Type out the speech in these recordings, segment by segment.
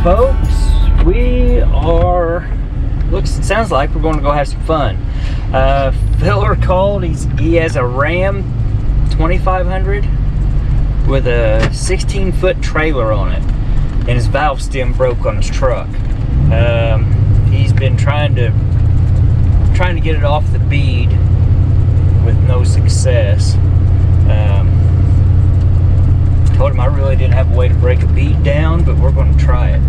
folks, we are, sounds like we're going to go have some fun. Filler called, he has a Ram 2500 with a 16-foot trailer on it, and his valve stem broke on his truck. He's been trying to get it off the bead with no success. Told him I really didn't have a way to break a bead down, but we're going to try it.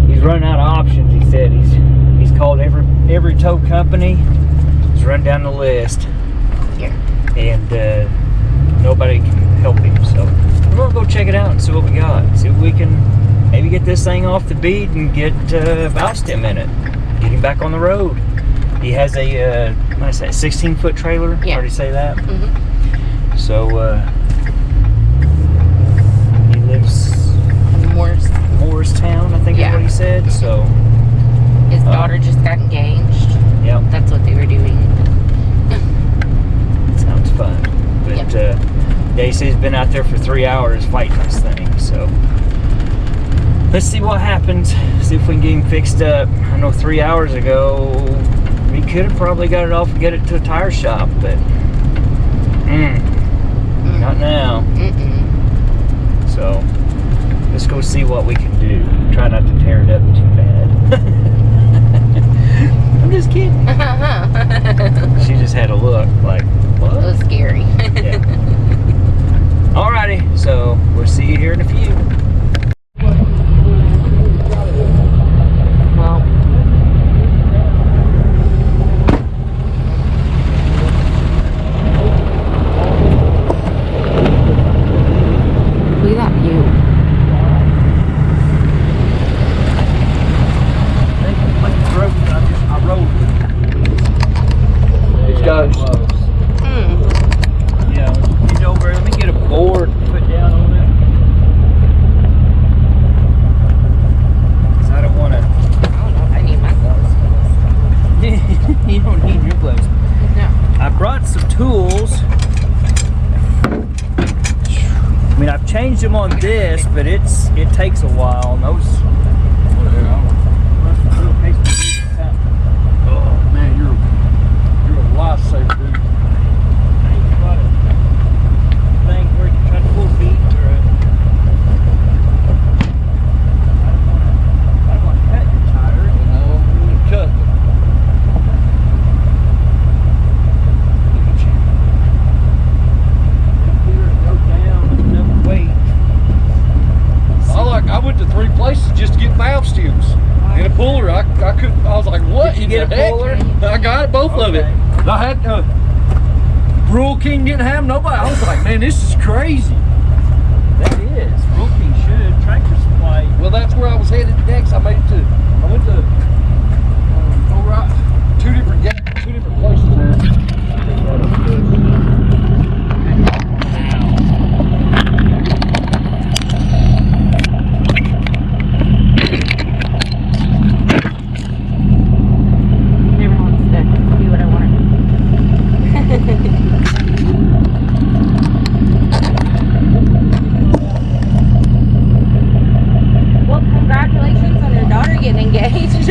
He's running out of options. He said he's called every tow company. He's run down the list, and nobody can help him. So we're going to go check it out and see what we got. See if we can maybe get this thing off the bead and get valve stem in it. Get him back on the road. He has a what is that, 16-foot trailer? Yeah. Already say that? Mm-hmm. So he lives in Morristown, I think is what he said. So his daughter just got engaged. Yep. That's what they were doing. Sounds fun. But yeah, he said he's been out there for 3 hours fighting this thing. So let's see what happens. See if we can get him fixed up. I know 3 hours ago we could have probably got it off and get it to a tire shop, but not now. So let's go see what we can do. Try not to tear it up too bad. I'm just kidding. She just had a look like, what? It was scary. Yeah. Alrighty, so we'll see you here in a few. Look at that view. I rode these guys. Yeah, get over. Let me get a board to put down on it. Cause I don't want to. I don't know if I need my gloves for this. You don't need your gloves. No. I brought some tools. I mean, I've changed them on this, but it takes a while. And those. Oh man, you're a lifesaver, dude. I ain't got a thing where you try to pull feet or I don't want to cut your tire. No, you cut them. I went to 3 places just to get valve stems and a puller. I couldn't. I was like, what? Did you get a puller? I got it, both of it. I had Rural King didn't have nobody. I was like, man, this is crazy. That is. Rural King should. Tractor Supply. Well, that's where I was headed next. I went to two different places there. Well, congratulations on your daughter getting engaged.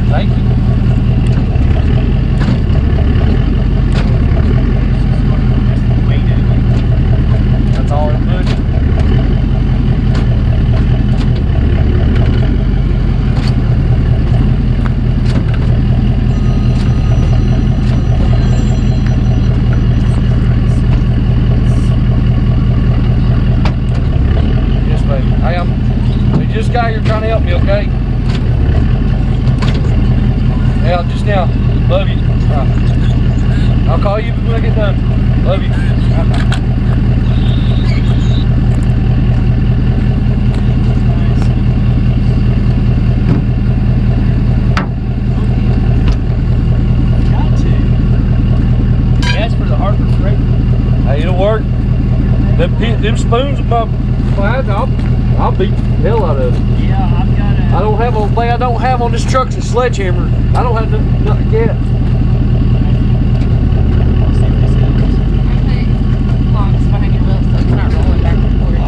Thank you. That's all I'm doing. Yes, baby. I am. We just got here trying to help me, okay? Yeah, just now. Love you. I'll call you when I get done. Love you. Got to. Ask for the Harper Freight. Hey, it'll work. Them spoons, I'll beat the hell out of it. Yeah, I've got a. I don't have a thing I don't have on this truck's a sledgehammer. I don't have nothing yet. Logs behind your wheel so it's not rolling back and forth.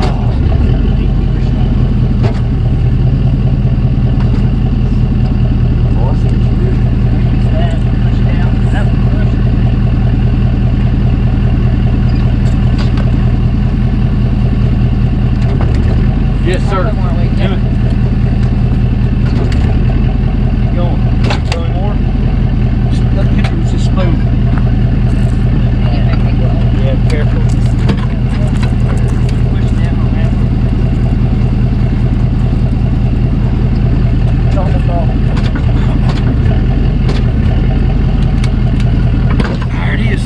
Yes, sir. One more week, Do yeah. it. Keep going. Throw any more? Let me hit it with this spoon. Yeah, careful. Push down on that. It's almost off. There it is.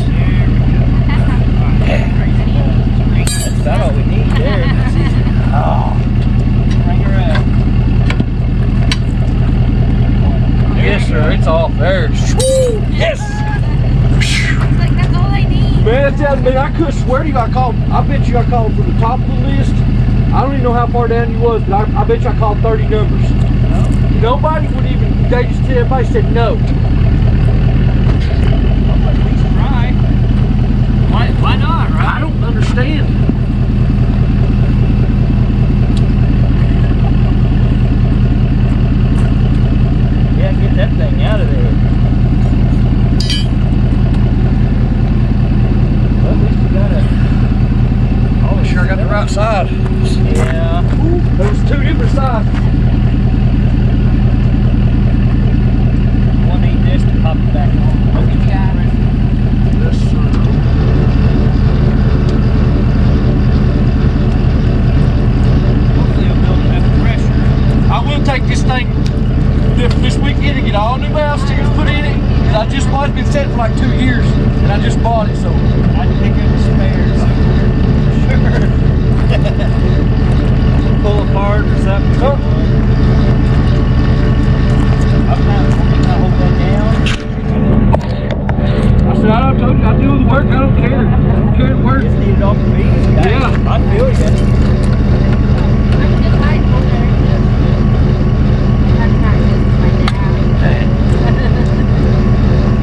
That's about all we need there. That's easy. Oh. Bring her up. Yes, sir. It's off there. Yes. Like, that's all I need. Man, I could swear to you, I bet you I called from the top of the list. I don't even know how far down you was, but I bet you I called 30 numbers. Nobody would even, they just, everybody said no. At least try. Why not, right? I don't understand. Yeah, get that thing out of there. Well, at least you got it. Oh, sure got the right side. Yeah. There was two different sides. We'll need this to pop it back on. Yeah. Yes, sir. Hopefully it'll build enough pressure. I will take this thing this weekend and get all new valve steers put in it. And I just bought it, been set for like 2 years, and I just bought it, so. I'd pick up the spares. Sure. Pull apart or something. Oh. I'm not hold that down. I said, I told you, I do the work, I don't care. I don't care the work. Just need it off the bead. Yeah. I feel you. I'm just high older. I've practiced my dad.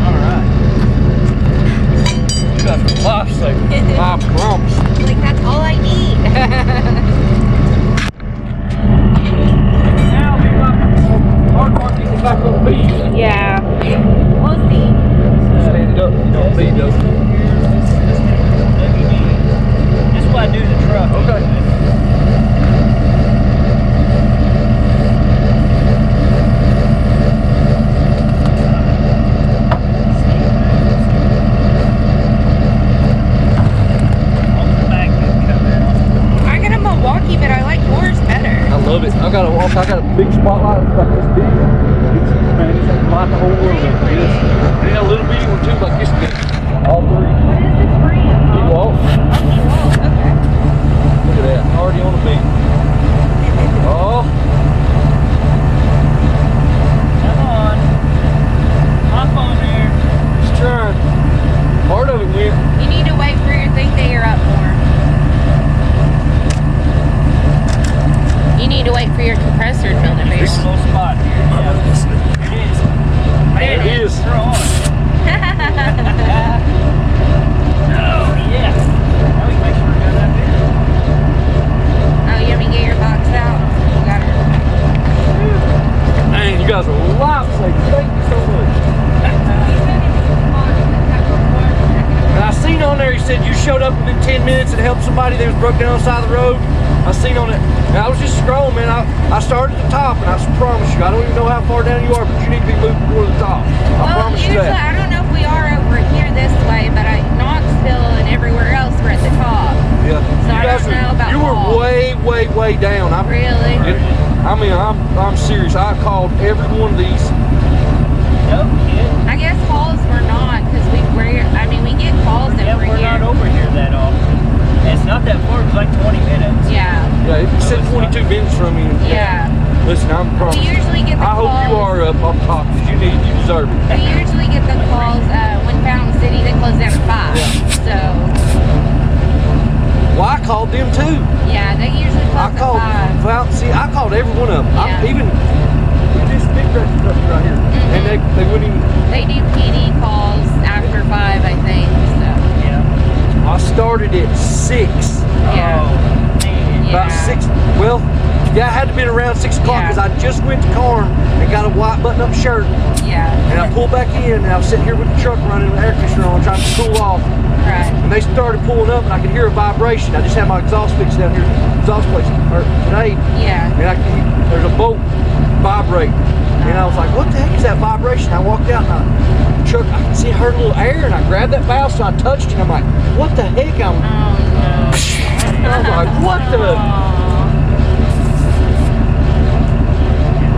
All right. You got a lifesaver. I promise. Like, that's all I need. Now we got hard part getting it back on the bead. Yeah. We'll see. Stand it up, you don't bead though. This is what I do to the truck. Okay. I got a Milwaukee, but I like yours better. I love it. I got a big spotlight like this big. Man, it's like light the whole world up. It is. And a little bitty one too, like this big. All three. What is this brand? Eagle. Okay. Look at that. Already on the beat. Oh. Come on. Hop on there. Just trying. Part of it went. You need to wait for your thing to air up more. You need to wait for your compressor to build a Here's base. a little spot here. Yeah. There it is. They're on. Oh, yeah. Now we can make sure we got that there. Oh, you want me to get your box out? Got her. Man, you guys are lifesavers. Thank you so much. And I seen on there, he said you showed up within 10 minutes and helped somebody that was broke down on the side of the road. I seen on it. And I was just scrolling, man. I started at the top, and I promise you, I don't even know how far down you are, but you need to be moving toward the top. I promise you usually, that. I don't know if we are over here this way, but Knoxville and everywhere else we're at the top. Yeah. So I don't know about You were Hall. way down. Really? I'm serious. I called every one of these. No kidding. I guess calls we're not, because we get calls Yeah, over we're here. not over here that often. And it's not that far. It's like 20 minutes. Yeah. Yeah, it said 22 minutes from you. Yeah. Listen, I'm We promising. usually get the I calls. hope you are up on top because you deserve it. We usually get the calls when Fountain City, they close at 5. So, Well, I called them too. yeah, they usually close I called at 5. Fountain City. I called every one of them. Yeah. Even this big record company right here, and they wouldn't even. They do PD calls after 5, I think. So, Yeah. I started at 6. yeah. Oh, man. About Yeah. 6. Well, yeah, I had to be around 6 o'clock Yeah. because I just went to Carm and got a white button-up shirt, Yeah. and I pulled back in, and I was sitting here with the truck running with the air conditioner on, trying to cool off. Right. And they started pulling up, and I could hear a vibration. I just had my exhaust fixed down here. exhaust place today, Yeah. and there's a bolt vibrating. And I was like, what the heck is that vibration? I walked out and I could see I heard a little air, and I grabbed that valve, so I touched it. I'm like, what the heck? Oh, no. I was like, what the?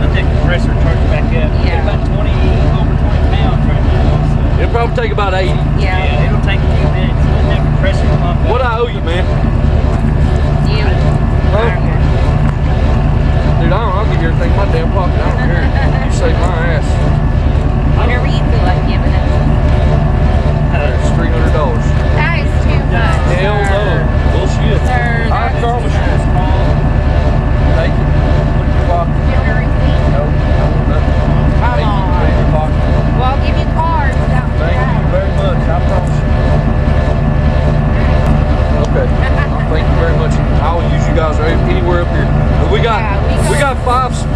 Let that compressor charge it back up. Yeah. About over 20 pounds right now. So. It'll probably take about 80. Yeah. It'll take a few minutes to let that compressor pump up. What I owe you, man? You. Huh? Dude, I'll give you everything in my damn pocket. I don't care. You save my ass. Whatever you feel like giving us. It's $300. That is too much. Hell no. Bullshit. Sir, I that is promise too you. much. Thank you. Put in your pocket. Give me a receipt. No, I want nothing. Come Thank you. on. Put in your pocket. Well, I'll give you cards. Thank you very much. I promise you. Okay. Thank you very much. I will use you guys anywhere up here. But we got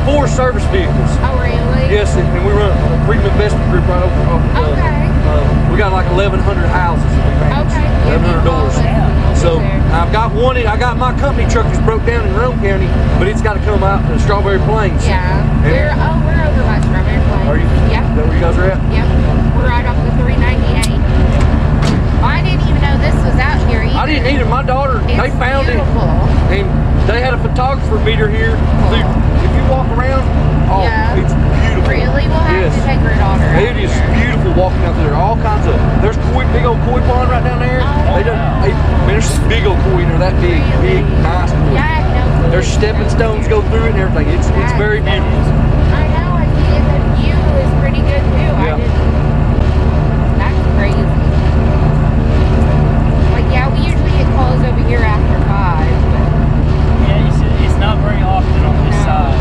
four service vehicles. Oh, really? Yes, and we run a Freedom Investment Group right over. Okay. We got like 1,100 houses that we manage. Okay. 1,100 doors. So There. I've got one. I got my company truck that's broke down in Rome County, but it's got to come out to Strawberry Plains. Yeah. And- We're over by Strawberry Plains. Are you? Yeah. Is that where you guys are at? Yep. We're right off the 398. I didn't even know this was out here either. I didn't either. My daughter, It's they found beautiful. it, and they had a photographer meet her here. Dude, if you walk around, Yeah. it's beautiful. Really? We'll have Yes. to take her daughter out It is here. beautiful walking out there. All kinds of. There's big old koi pond right down there. Oh, There's some big old koi in there. That big, Really? nice koi. Yeah, I had no clue. There's stepping stones go through it and everything. It's very beautiful. I know. I see it. The view is pretty good too. Yeah. I didn't. That's crazy. Like, yeah, we usually get calls over here after 5. Yeah, it's not very often on this No. side.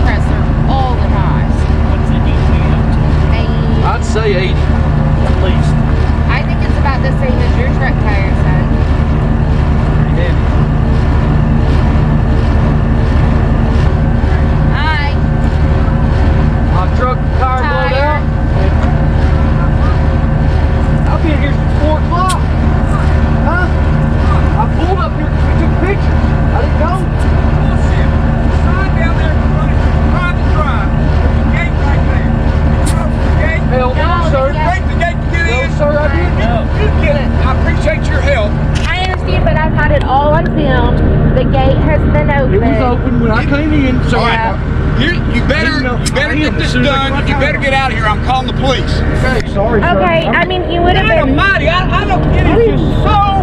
Presser all the time. What's the heat be up to? And I'd say 80 At least. I think it's about the same as your truck tire, son. pretty heavy. Hi. My truck tire blowed Tire. out. I've been here since 4 o'clock. Huh? I pulled up here because we took pictures. I didn't know. Bullshit. Sign down there running private drive. There's a gate right there. You know the gate? Hell no, No, sir. yeah. Break the gate to get No, in. sir, I didn't. No. You get it. I appreciate your help. I understand, but I've had it all on film. The gate has been open. It was open when I came in, so All right. You better get this done. You better get out of here. I'm calling the police. Okay, sorry, sir. Okay, I mean, you would have been. Almighty, I don't get it. It's just so.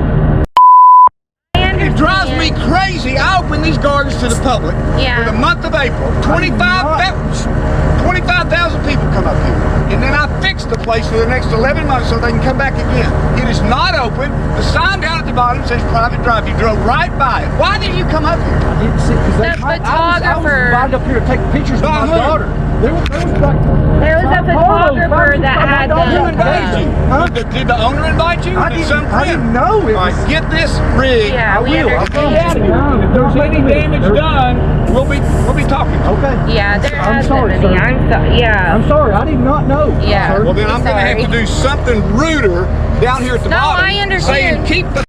It drives me crazy. I open these gardens to the public Yeah. for the month of April. 25,000 people come up here. And then I fix the place for the next 11 months so they can come back again. It is not open. The sign down at the bottom says private drive. You drove right by it. Why didn't you come up here? I didn't see because The photographer. I was invited up here to take pictures By of my who? daughter. There was like. There was a photographer that had Who the. invited you? Huh? Did the owner invite you? Or did some I friend? didn't know it All right, was. get this rig. Yeah, we will. I'll understand. get out of here. If there's any damage done, we'll be talking. Okay. Yeah, there I'm has sorry, been any. sir. Yeah. I'm sorry. I did not know. Yeah. sir. Well, then I'm going to have Sorry. to do something ruder down here at the No, bottom. I understand. Saying keep the.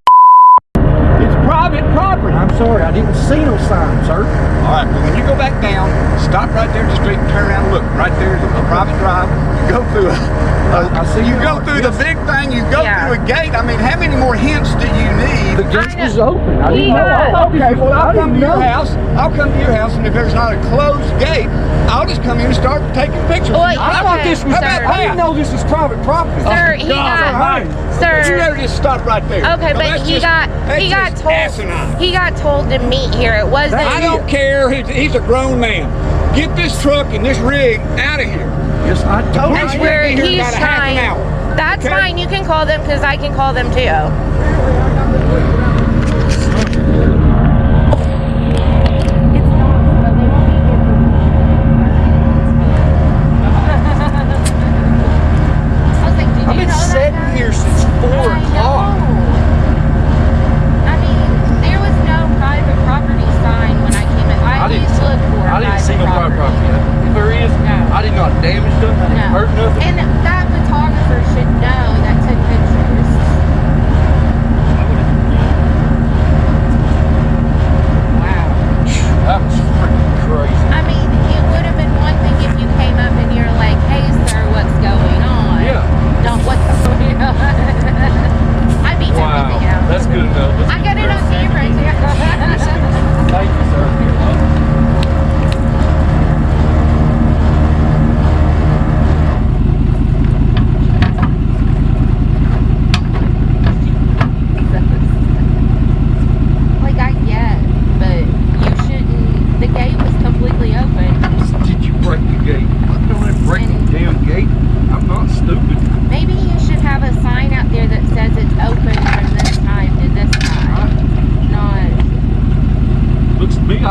It's private property. I'm sorry. I didn't see no sign, sir. All right. Well, when you go back down, stop right there at the street and turn around and look. Right there is a private drive. You go through I see you you go are. through Yes. the big thing. You go Yeah. through a gate. I mean, how many more hints do you need? The gate know. was open. I didn't He know. I got- thought this Okay, was- well, I I'll come didn't to your know. house. I'll come to your house, and if there's not a closed gate, I'll just come in and start taking pictures. Well, I thought okay, this was. sir. How about I didn't that? know this was private property. Sir, he God got. almighty. You Sir. better just stop right there. Okay, Now, but that's he just- got that's just told. asinine. He got told to meet here. It wasn't. I don't care. He's a grown man. Get this truck and this rig out of here. Yes, I told That's you. where Be here in he's about a half an trying. hour. That's Okay? fine. You can call them because I can call them too. It's not. But they won't be here for. I was like, did I've you been know that? sitting here since 4 I o'clock. know. I mean, there was no private property sign when I came in. I didn't- used to look for I didn't see no private property. If there is, No. I did not damage nothing. I didn't No. hurt nothing. And that photographer should know that took pictures.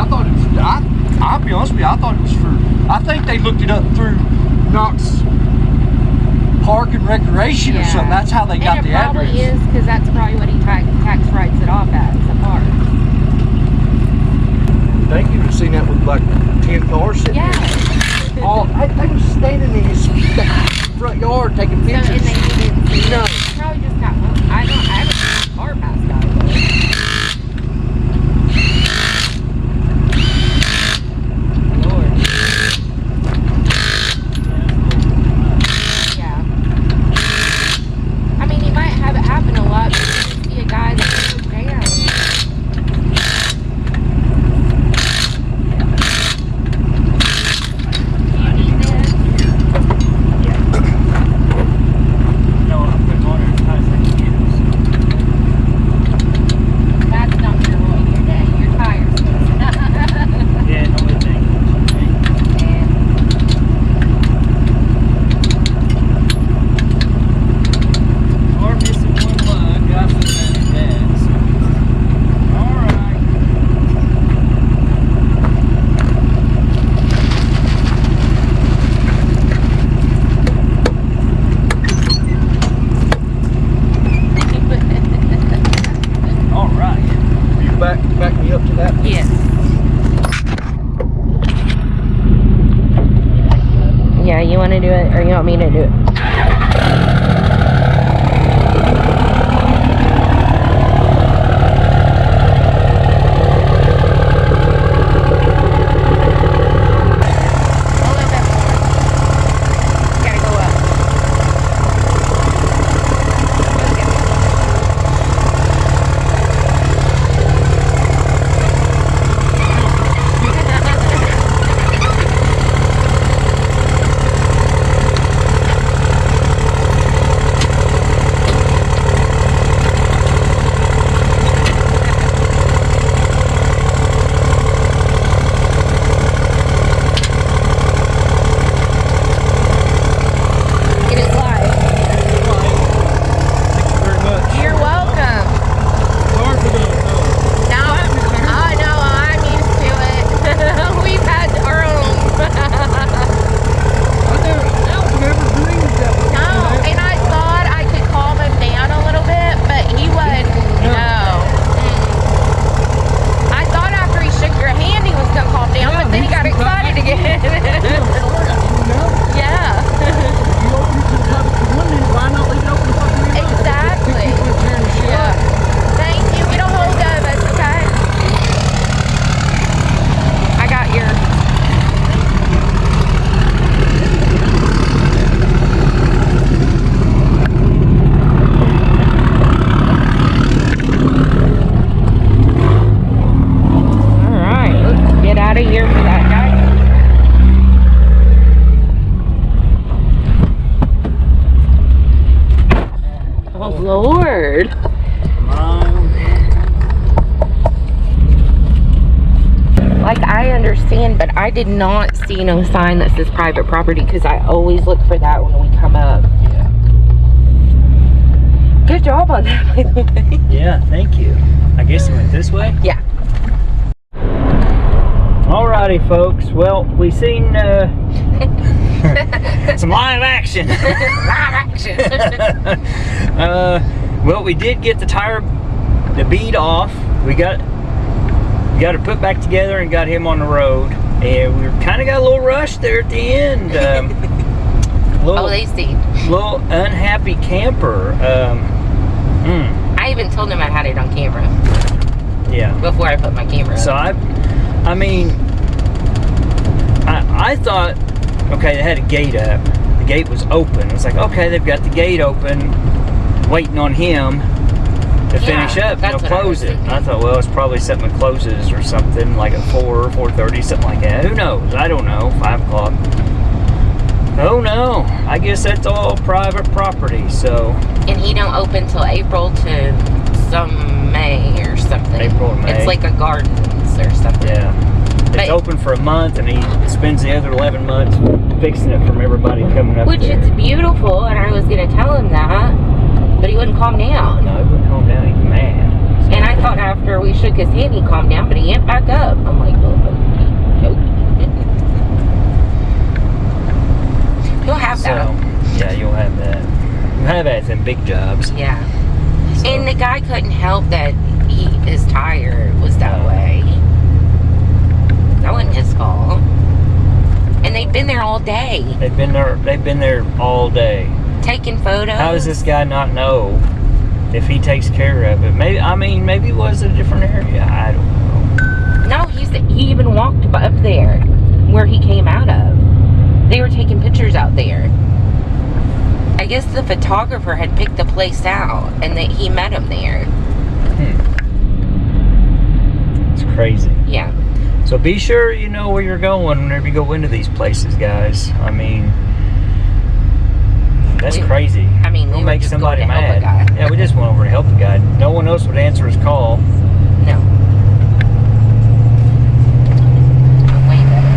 I thought it was. I'll be honest with you. I thought it was for. I think they looked it up through Knox Park and Recreation or something. That's how they got the address. And it probably is, because that's probably what he tax writes it off at, the park. Thank you for seeing that with like 10 cars sitting there. Oh, they were standing in his front yard taking pictures. So, and they didn't see No. it. Probably just got, I haven't seen a car pass by. Lord. Yeah. I mean, you might have it happen a lot, but you see a guy that goes down. Back me up to that. Yes. Yeah, you want to do it, or you want me to do it? Lord. Like, I understand, but I did not see no sign that says private property, because I always look for that when we come up. Yeah. Good job on that, by the way. Yeah, thank you. I guess it went this way? Yeah. Alrighty, folks. Well, we seen some live action. Live action. Well, we did get the bead off. We got it put back together and got him on the road. And we kind of got a little rushed there at the end. They see. Little unhappy camper. I even told him I had it on camera. Yeah. Before I put my camera So up. I mean, I thought, okay, they had a gate up. The gate was open. It's like, okay, they've got the gate open, waiting on him to finish up, close it. I thought, well, it's probably something that closes or something, like at 4 or 4:30, something like that. Who knows? I don't know. 5 o'clock. Oh no, I guess that's all private property, so. And he don't open till April to some May or something. April or May. It's like a gardens or something. Yeah. It's open for a month, and he spends the other 11 months fixing it from everybody coming up Which there. it's beautiful, and I was going to tell him that, but he wouldn't calm down. No, he wouldn't calm down. He's mad. And I thought after we shook his hand, he calmed down, but he amped back up. I'm like, oh, okay. You'll have that. Yeah, you'll have that. You have that in big jobs. Yeah. So. And the guy couldn't help that his tire was that way. That wasn't his fault. And they'd been there all day. They've been there all day. Taking photos. How does this guy not know if he takes care of it? Maybe it was a different area. I don't know. No, he even walked up there where he came out of. They were taking pictures out there. I guess the photographer had picked the place out and that he met him there. It's crazy. Yeah. So be sure you know where you're going whenever you go into these places, guys. I mean, that's crazy. I mean, we'll we make were just somebody going to mad. help a guy. Yeah, we just went over to help the guy. No one else would answer his call. No. Way better.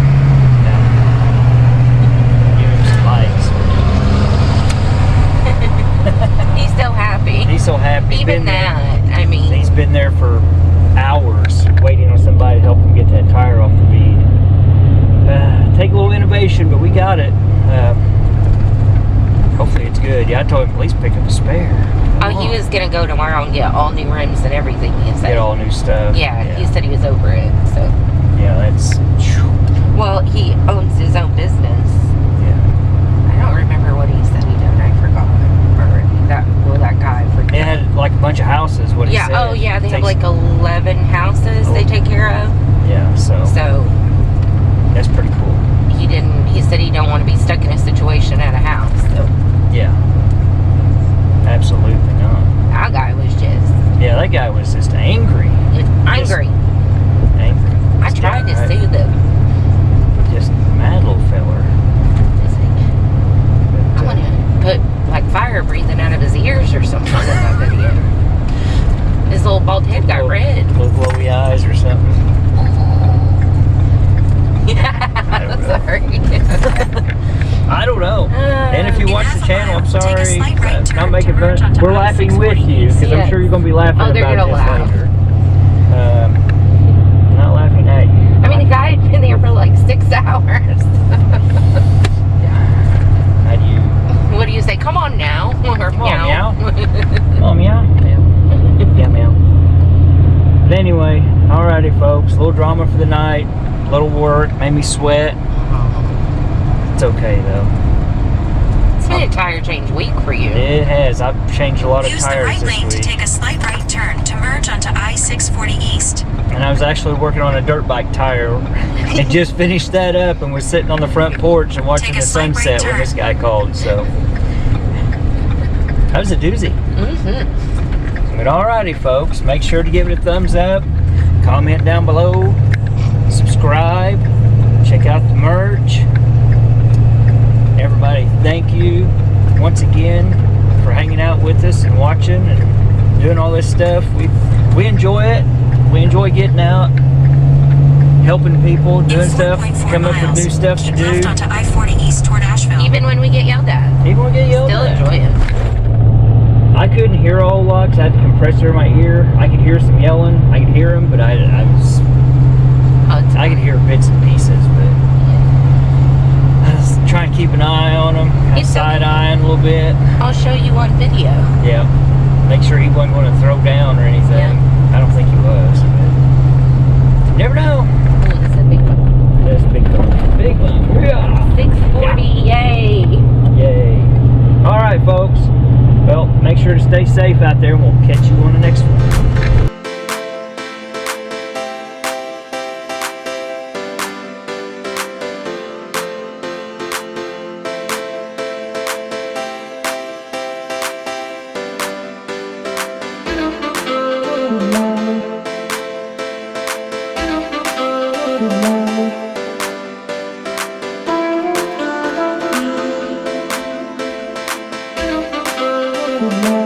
Yeah. Give him some likes. He's so happy. He's so happy. Even that, I mean. He's been there for hours waiting on somebody to help him get that tire off the bead. Take a little innovation, but we got it. Hopefully it's good. Yeah, I told him at least pick up a spare. Oh, he was going to go tomorrow and get all new rims and everything, he said. Get all new stuff. Yeah, he said he was over it, so. Yeah, that's... Well, he owns his own business. Yeah. I don't remember what he said he done. I forgot. That guy forgot. They had like a bunch of houses, what he said. Oh yeah, they have like 11 houses they take care of. Yeah, so that's pretty cool. He said he don't want to be stuck in a situation at a house, so. Yeah. Absolutely not. That guy was just... Yeah, that guy was just angry. Angry. Angry. I tried to soothe him. Just mad little feller. I want to put like fire breathing out of his ears or something in that video. His little bald head got red. Little glowy eyes or something. Yeah, sorry. I don't know. And if you watch the channel, I'm sorry. Right Not making fun. onto We're laughing with you because I'm sure you're going to be laughing they're about gonna this laugh. later. Not laughing at you. I mean, the guy had been there for like 6 hours. How do you? What do you say? Come on now. Or Come on, meow. Come on, meow. Meow. Yeah, meow. But anyway, alrighty, folks. A little drama for the night. A little work. Made me sweat. It's okay, though. It's been a tire change week for you. It has. I've changed a lot of Use the tires right this lane to week. take a slight right turn to merge onto I-640 East. And I was actually working on a dirt bike tire and just finished that up and was sitting on the front porch and watching Take a the slight right sunset when turn. this guy called. So that was a doozy. Mm-hmm. But alrighty, folks, make sure to give it a thumbs up, comment down below, subscribe, check out the merch. Everybody, thank you once again for hanging out with us and watching and doing all this stuff. We enjoy it. We enjoy getting out, helping people, doing stuff, coming up with new stuff to do. Left onto I-40 East toward Asheville. Even when we get yelled at. Even when we get yelled Still at. enjoy it. I couldn't hear a whole lot because I had the compressor in my ear. I could hear some yelling. I could hear them, but I could hear bits and pieces, but I was trying to keep an eye on them, side-eyeing a little bit. I'll show you on video. Yeah. Make sure he wasn't going to throw down or anything. Yeah. I don't think he was. But you never know. Ooh, it's a big one. That's a big one. Big one. Yeah. 640, yay. Yay. All right, folks. Well, make sure to stay safe out there, and we'll catch you on the next one. Thank you.